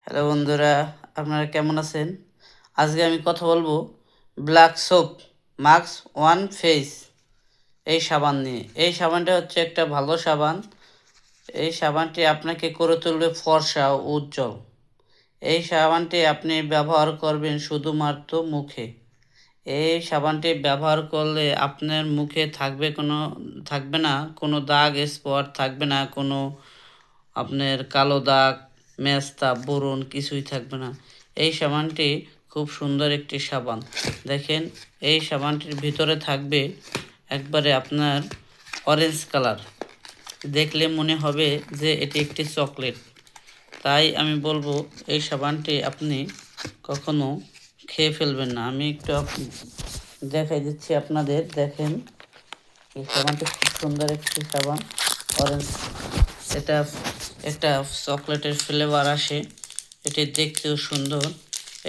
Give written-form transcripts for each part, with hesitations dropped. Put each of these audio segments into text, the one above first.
Hello বন্ধুরা, আপনারা কেমন আছেন? আজকে আমি কথা বলবো black soap mask one face এই সাবান নিয়ে। এই সাবানটা হচ্ছে একটা ভালো সাবান। এই সাবানটি আপনাকে করে তুলবে ফর্সা ও উজ্জ্বল। এই সাবানটি আপনি ব্যবহার করবেন শুধুমাত্র মুখে। এই সাবানটি ব্যবহার করলে আপনার মুখে থাকবে না কোনো দাগ স্পট, থাকবে না কোনো আপনার কালো দাগ, মেস্তা, ব্রণ কিছুই থাকবে না। এই সাবানটি খুব সুন্দর একটি সাবান। দেখেন, এই সাবানটির ভিতরে থাকবে একবারে আপনার অরেঞ্জ কালার। দেখলে মনে হবে যে এটি একটি চকলেট। তাই আমি বলবো এই সাবানটি আপনি কখনো খেয়ে ফেলবেন না। আমি একটু দেখাই দিচ্ছি আপনাদের। দেখেন, এই সাবানটি খুব সুন্দর একটি সাবান, অরেঞ্জ। এটা একটা চকলেটের ফ্লেভার আসে, এটি দেখতেও সুন্দর।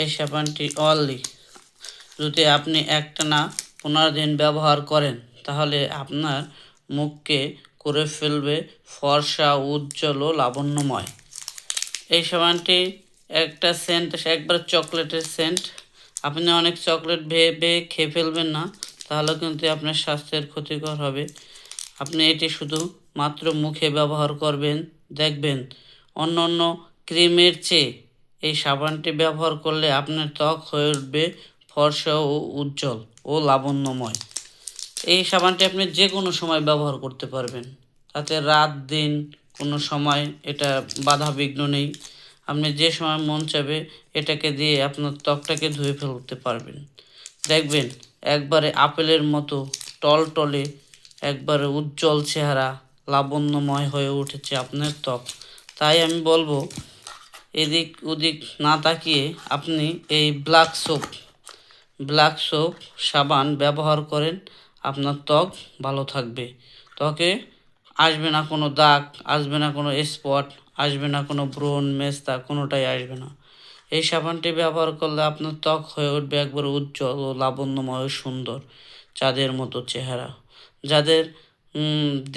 এই সাবানটি অনলি যদি আপনি একটানা 15 দিন ব্যবহার করেন তাহলে আপনার মুখকে করে ফেলবে ফর্সা, উজ্জ্বল ও লাবণ্যময়। এই সাবানটি একটা সেন্ট, একবার চকলেটের সেন্ট। আপনি অনেক চকলেট ভেবে খেয়ে ফেলবেন না, তাহলে কিন্তু আপনার স্বাস্থ্যের ক্ষতিকর হবে। আপনি এটি শুধু মাত্র মুখে ব্যবহার করবেন, দেখবেন অন্য অন্য ক্রিমের চেয়ে এই সাবানটি ব্যবহার করলে আপনার ত্বক হয়ে উঠবে ফর্সা ও উজ্জ্বল ও লাবণ্যময়। এই সাবানটি আপনি যে কোনো সময় ব্যবহার করতে পারবেন, তাতে রাত দিন কোনো সময় এটা বাধা বিঘ্ন নেই। আপনি যে সময় মন চাবে এটাকে দিয়ে আপনার ত্বকটাকে ধুয়ে ফেলতে পারবেন। দেখবেন একবারে আপেলের মতো টলটলে, একবারে উজ্জ্বল চেহারা, লাবণ্যময় হয়ে উঠেছে আপনার ত্বক। তাই আমি বলবো এদিক ওদিক না তাকিয়ে আপনি এই ব্ল্যাক সোপ সাবান ব্যবহার করেন, আপনার ত্বক ভালো থাকবে। ত্বকে আসবে না কোনো দাগ, আসবে না কোনো স্পট, আসবে না কোনো ব্রণ, মেস্তা, কোনোটাই আসবে না। এই সাবানটি ব্যবহার করলে আপনার ত্বক হয়ে উঠবে একবার উজ্জ্বল ও লাবণ্যময়, সুন্দর, চাঁদের মতো চেহারা। যাদের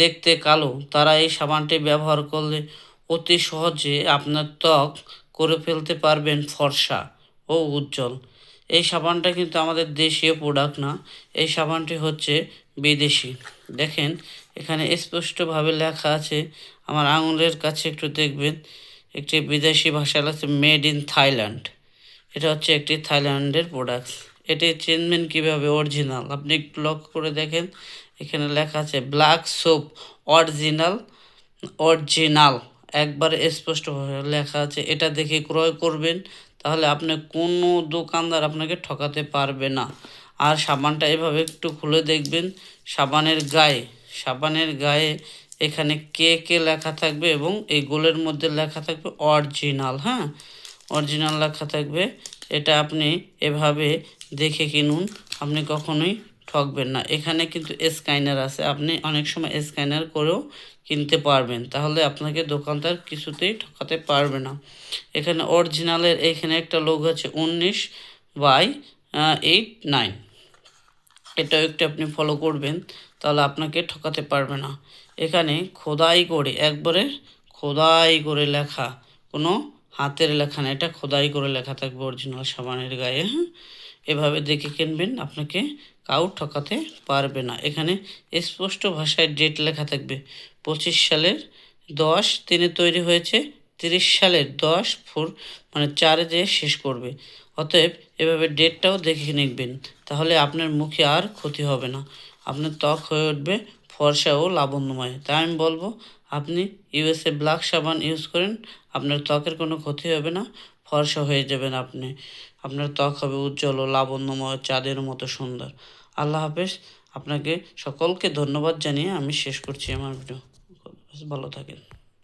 দেখতে কালো, তারা এই সাবানটি ব্যবহার করলে অতি সহজে আপনার ত্বক করে ফেলতে পারবেন ফর্সা ও উজ্জ্বল। এই সাবানটা কিন্তু আমাদের দেশীয় প্রোডাক্ট না, এই সাবানটি হচ্ছে বিদেশি। দেখেন, এখানে স্পষ্টভাবে লেখা আছে, আমার আঙুলের কাছে একটু দেখবেন, একটি বিদেশি ভাষা আছে মেড ইন থাইল্যান্ড। এটা হচ্ছে একটি থাইল্যান্ডের প্রোডাক্ট। এটি চিনবেন কীভাবে অরিজিনাল? আপনি একটু লক্ষ্য করে দেখেন, এখানে লেখা আছে ব্ল্যাক সোপ অরিজিনাল একবারে স্পষ্টভাবে লেখা আছে। এটা দেখে ক্রয় করবেন, তাহলে আপনি কোনো দোকানদার আপনাকে ঠকাতে পারবে না। আর সাবানটা এভাবে একটু খুলে দেখবেন, সাবানের গায়ে এখানে কে লেখা থাকবে এবং এই গোলের মধ্যে লেখা থাকবে অরিজিনাল। হ্যাঁ, অরিজিনাল লেখা থাকবে। এটা আপনি এভাবে দেখে কিনুন, আপনি কখনোই ঠকবেন না। এখানে কিন্তু স্ক্যানার আছে, আপনি অনেক সময় স্ক্যানার করেও কিনতে পারবেন, তাহলে আপনাকে দোকানদার কিছুতেই ঠকাতে পারবে না। এখানে অরিজিনালের এখানে একটা লোগো আছে 19/89, এটাও একটু আপনি ফলো করবেন, তাহলে আপনাকে ঠকাতে পারবে না। এখানে খোদাই করে লেখা, কোনো হাতের লেখা না, এটা খোদাই করে লেখা থাকবে অরিজিনাল সাবানের গায়ে। হ্যাঁ, এভাবে দেখে কিনবেন, আপনাকে কাউ ঠকাতে পারবে না। এখানে স্পষ্ট ভাষায় ডেট লেখা থাকবে, 25 সালের 10/3 তৈরি হয়েছে, 30 সালের 10/4 মানে 4 যে শেষ করবে। অতএব এভাবে ডেটটাও দেখে নিবেন, তাহলে আপনার মুখে আর ক্ষতি হবে না, আপনার ত্বক হয়ে উঠবে ফর্সা ও লাবণ্যময়। তাই আমি বলবো আপনি ইউএসএ ব্ল্যাক সাবান ইউজ করেন, আপনার ত্বকের কোনো ক্ষতি হবে না, ফর্সা হয়ে যাবেন আপনি। আপনার ত্বক হবে উজ্জ্বল ও লাবণ্যময়, চাঁদের মতো সুন্দর। আল্লাহ হাফেজ। আপনাকে সকলকে ধন্যবাদ জানিয়ে আমি শেষ করছি আমার ভিডিও। ভালো থাকেন।